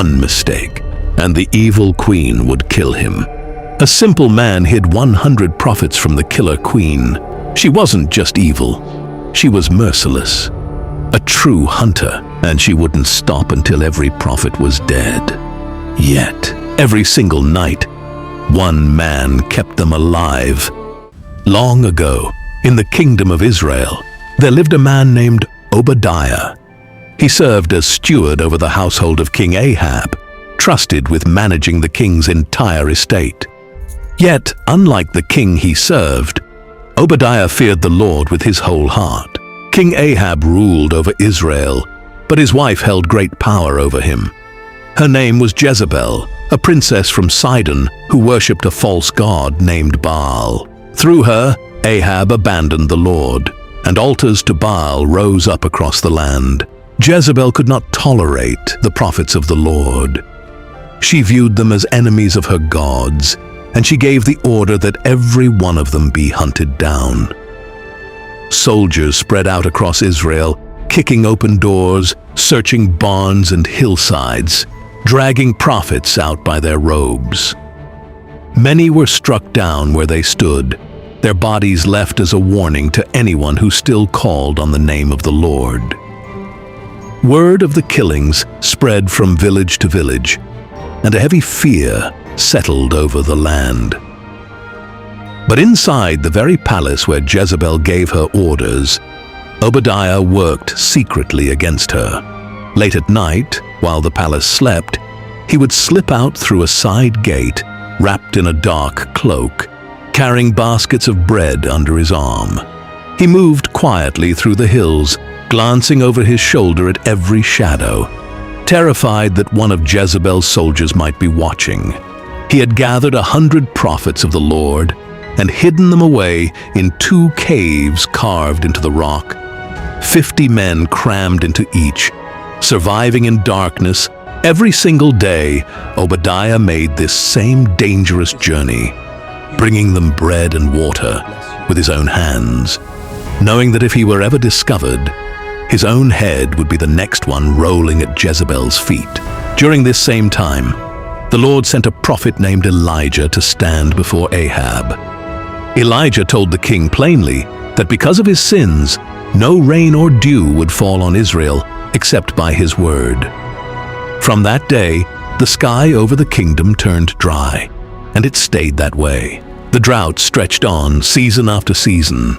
One mistake, and the evil queen would kill him. A simple man hid 100 prophets from the killer queen. She wasn't just evil, she was merciless. A true hunter, and she wouldn't stop until every prophet was dead. Yet, every single night, one man kept them alive. Long ago, in the kingdom of Israel, there lived a man named Obadiah. He served as steward over the household of King Ahab, trusted with managing the king's entire estate. Yet, unlike the king he served, Obadiah feared the Lord with his whole heart. King Ahab ruled over Israel, but his wife held great power over him. Her name was Jezebel, a princess from Sidon who worshipped a false god named Baal. Through her, Ahab abandoned the Lord, and altars to Baal rose up across the land. Jezebel could not tolerate the prophets of the Lord. She viewed them as enemies of her gods, and she gave the order that every one of them be hunted down. Soldiers spread out across Israel, kicking open doors, searching barns and hillsides, dragging prophets out by their robes. Many were struck down where they stood, their bodies left as a warning to anyone who still called on the name of the Lord. Word of the killings spread from village to village, and a heavy fear settled over the land. But inside the very palace where Jezebel gave her orders, Obadiah worked secretly against her. Late at night, while the palace slept, he would slip out through a side gate, wrapped in a dark cloak, carrying baskets of bread under his arm. He moved quietly through the hills, glancing over his shoulder at every shadow, terrified that one of Jezebel's soldiers might be watching. He had gathered 100 prophets of the Lord and hidden them away in 2 caves carved into the rock. 50 men crammed into each. Surviving in darkness, every single day, Obadiah made this same dangerous journey, bringing them bread and water with his own hands, knowing that if he were ever discovered, his own head would be the next one rolling at Jezebel's feet. During this same time, the Lord sent a prophet named Elijah to stand before Ahab. Elijah told the king plainly that because of his sins, no rain or dew would fall on Israel except by his word. From that day, the sky over the kingdom turned dry, and it stayed that way. The drought stretched on season after season.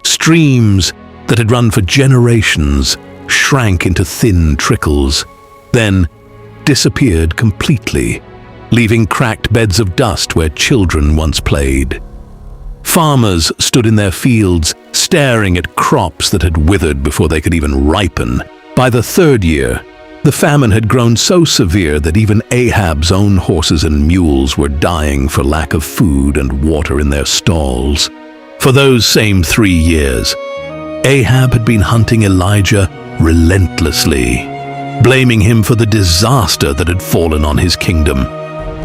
Streams that had run for generations shrank into thin trickles, then disappeared completely, leaving cracked beds of dust where children once played. Farmers stood in their fields, staring at crops that had withered before they could even ripen. By the 3rd year, the famine had grown so severe that even Ahab's own horses and mules were dying for lack of food and water in their stalls. For those same 3 years, Ahab had been hunting Elijah relentlessly, blaming him for the disaster that had fallen on his kingdom.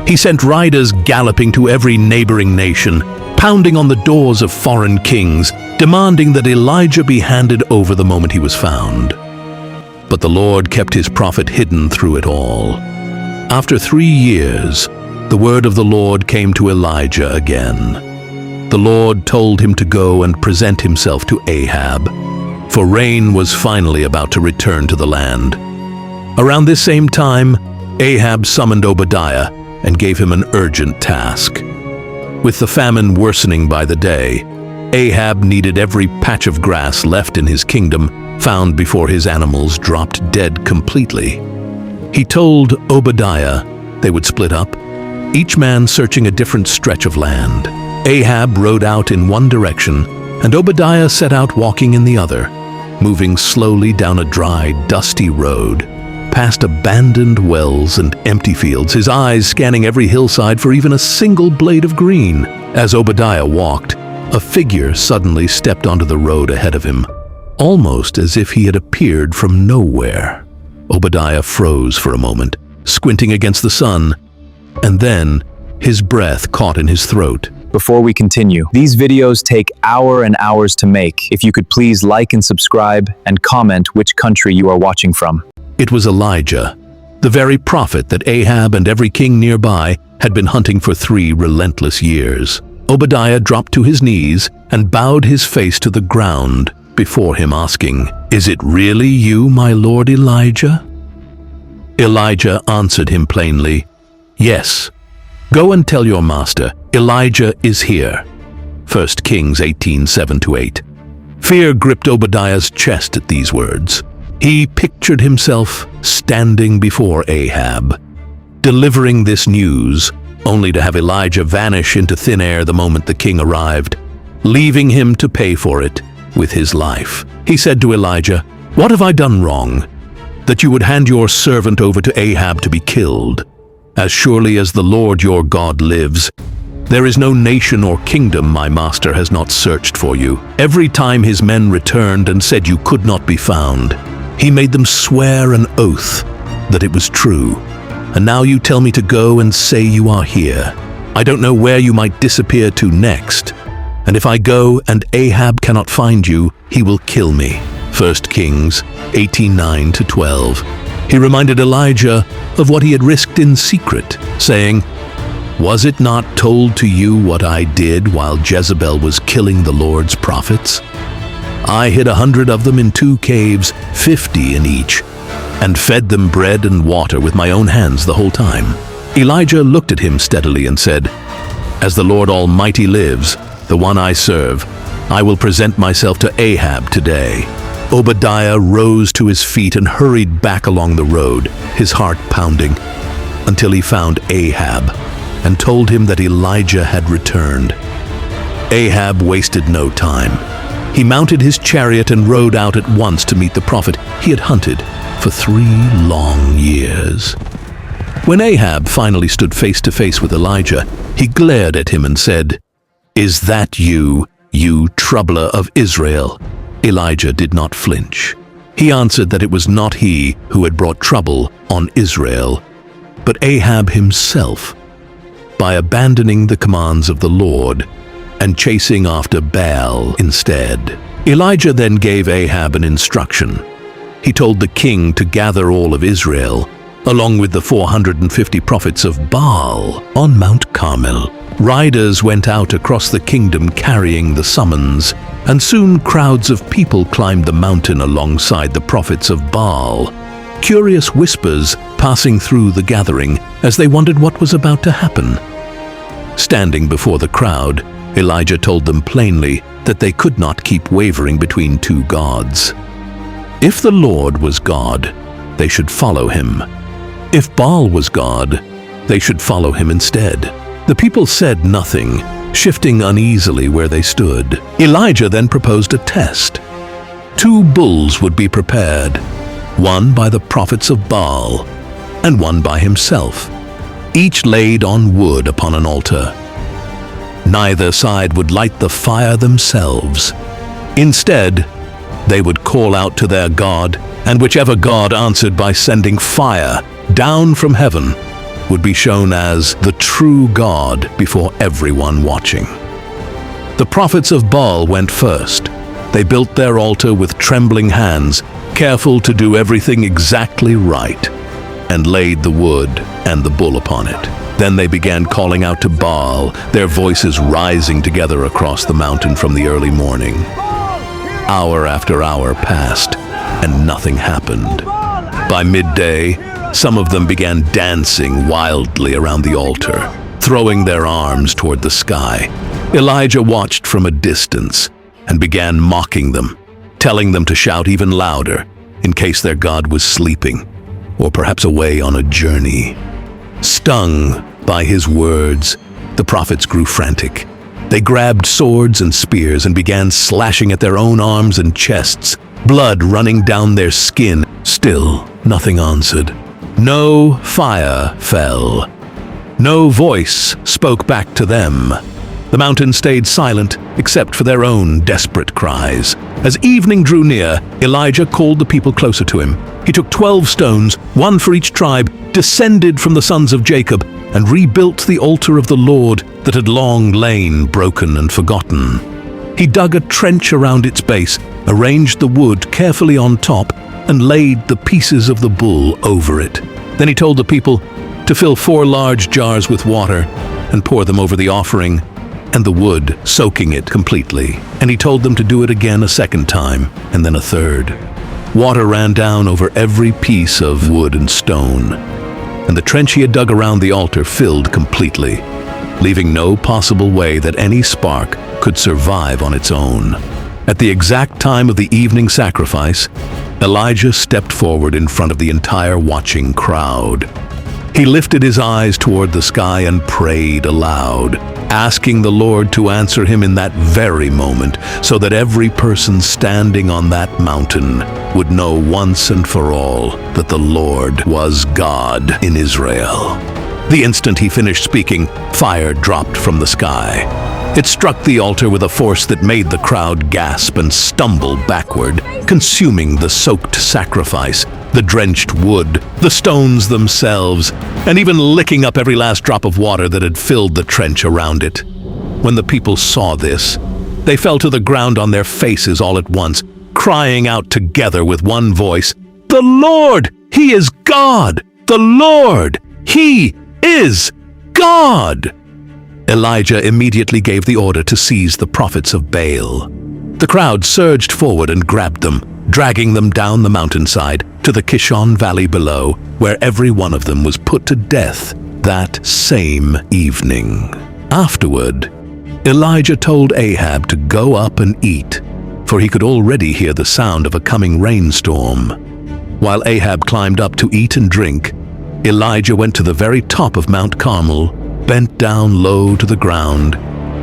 He sent riders galloping to every neighboring nation, pounding on the doors of foreign kings, demanding that Elijah be handed over the moment he was found. But the Lord kept his prophet hidden through it all. After 3 years, the word of the Lord came to Elijah again. The Lord told him to go and present himself to Ahab, for rain was finally about to return to the land. Around this same time, Ahab summoned Obadiah and gave him an urgent task. With the famine worsening by the day, Ahab needed every patch of grass left in his kingdom found before his animals dropped dead completely. He told Obadiah they would split up, each man searching a different stretch of land. Ahab rode out in one direction, and Obadiah set out walking in the other, moving slowly down a dry, dusty road, past abandoned wells and empty fields, his eyes scanning every hillside for even a single blade of green. As Obadiah walked, a figure suddenly stepped onto the road ahead of him, almost as if he had appeared from nowhere. Obadiah froze for a moment, squinting against the sun, and then his breath caught in his throat. Before we continue, these videos take hours and hours to make. If you could please like and subscribe and comment which country you are watching from. It was Elijah, the very prophet that Ahab and every king nearby had been hunting for 3 relentless years. Obadiah dropped to his knees and bowed his face to the ground before him, asking, "Is it really you, my lord Elijah?" Elijah answered him plainly, "Yes. Go and tell your master, Elijah is here." 1 Kings 18:7-8. Fear gripped Obadiah's chest at these words. He pictured himself standing before Ahab, delivering this news, only to have Elijah vanish into thin air the moment the king arrived, leaving him to pay for it with his life. He said to Elijah, "What have I done wrong, that you would hand your servant over to Ahab to be killed? As surely as the Lord your God lives, there is no nation or kingdom my master has not searched for you. Every time his men returned and said you could not be found, he made them swear an oath that it was true. And now you tell me to go and say you are here. I don't know where you might disappear to next. And if I go and Ahab cannot find you, he will kill me." 1 Kings 18:9-12. He reminded Elijah of what he had risked in secret, saying, "Was it not told to you what I did while Jezebel was killing the Lord's prophets? I hid 100 of them in 2 caves, 50 in each, and fed them bread and water with my own hands the whole time." Elijah looked at him steadily and said, "As the Lord Almighty lives, the one I serve, I will present myself to Ahab today." Obadiah rose to his feet and hurried back along the road, his heart pounding, until he found Ahab and told him that Elijah had returned. Ahab wasted no time. He mounted his chariot and rode out at once to meet the prophet he had hunted for 3 long years. When Ahab finally stood face to face with Elijah, he glared at him and said, "Is that you, you troubler of Israel?" Elijah did not flinch. He answered that it was not he who had brought trouble on Israel, but Ahab himself, by abandoning the commands of the Lord and chasing after Baal instead. Elijah then gave Ahab an instruction. He told the king to gather all of Israel, along with the 450 prophets of Baal, on Mount Carmel. Riders went out across the kingdom carrying the summons, and soon crowds of people climbed the mountain alongside the prophets of Baal, curious whispers passing through the gathering as they wondered what was about to happen. Standing before the crowd, Elijah told them plainly that they could not keep wavering between 2 gods. If the Lord was God, they should follow him. If Baal was God, they should follow him instead. The people said nothing, shifting uneasily where they stood. Elijah then proposed a test. 2 bulls would be prepared, one by the prophets of Baal and one by himself, each laid on wood upon an altar. Neither side would light the fire themselves. Instead, they would call out to their God, and whichever God answered by sending fire down from heaven would be shown as the true God before everyone watching. The prophets of Baal went first. They built their altar with trembling hands, careful to do everything exactly right, and laid the wood and the bull upon it. Then they began calling out to Baal, their voices rising together across the mountain from the early morning. Hour after hour passed, and nothing happened. By midday, some of them began dancing wildly around the altar, throwing their arms toward the sky. Elijah watched from a distance and began mocking them, telling them to shout even louder in case their God was sleeping or perhaps away on a journey. Stung by his words, the prophets grew frantic. They grabbed swords and spears and began slashing at their own arms and chests, blood running down their skin. Still, nothing answered. No fire fell. No voice spoke back to them. The mountain stayed silent except for their own desperate cries. As evening drew near, Elijah called the people closer to him. He took 12 stones, one for each tribe, descended from the sons of Jacob, and rebuilt the altar of the Lord that had long lain broken and forgotten. He dug a trench around its base, arranged the wood carefully on top, and laid the pieces of the bull over it. Then he told the people to fill 4 large jars with water and pour them over the offering and the wood, soaking it completely. And he told them to do it again a second time, and then a third. Water ran down over every piece of wood and stone, and the trench he had dug around the altar filled completely, leaving no possible way that any spark could survive on its own. At the exact time of the evening sacrifice, Elijah stepped forward in front of the entire watching crowd. He lifted his eyes toward the sky and prayed aloud, asking the Lord to answer him in that very moment, so that every person standing on that mountain would know once and for all that the Lord was God in Israel. The instant he finished speaking, fire dropped from the sky. It struck the altar with a force that made the crowd gasp and stumble backward, consuming the soaked sacrifice, the drenched wood, the stones themselves, and even licking up every last drop of water that had filled the trench around it. When the people saw this, they fell to the ground on their faces all at once, crying out together with one voice, "The Lord, He is God! The Lord, He is God!" Elijah immediately gave the order to seize the prophets of Baal. The crowd surged forward and grabbed them, dragging them down the mountainside to the Kishon Valley below, where every one of them was put to death that same evening. Afterward, Elijah told Ahab to go up and eat, for he could already hear the sound of a coming rainstorm. While Ahab climbed up to eat and drink, Elijah went to the very top of Mount Carmel, bent down low to the ground,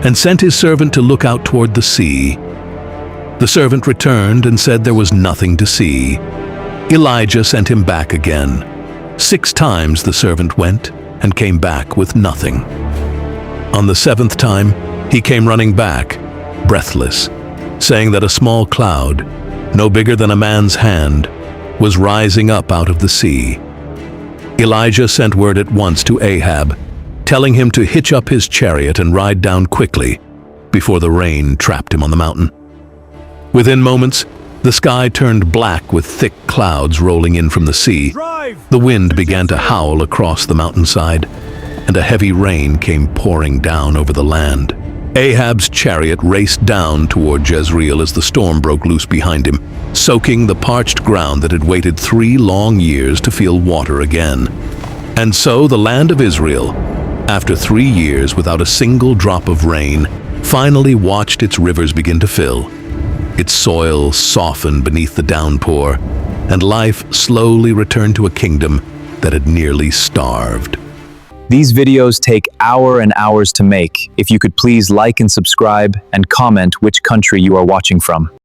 and sent his servant to look out toward the sea. The servant returned and said there was nothing to see. Elijah sent him back again. 6 times the servant went and came back with nothing. On the 7th time, he came running back, breathless, saying that a small cloud, no bigger than a man's hand, was rising up out of the sea. Elijah sent word at once to Ahab, telling him to hitch up his chariot and ride down quickly before the rain trapped him on the mountain. Within moments, the sky turned black with thick clouds rolling in from the sea. The wind began to howl across the mountainside, and a heavy rain came pouring down over the land. Ahab's chariot raced down toward Jezreel as the storm broke loose behind him, soaking the parched ground that had waited 3 long years to feel water again. And so the land of Israel, after 3 years without a single drop of rain, finally watched its rivers begin to fill. Its soil softened beneath the downpour, and life slowly returned to a kingdom that had nearly starved. These videos take hours and hours to make. If you could please like and subscribe and comment which country you are watching from.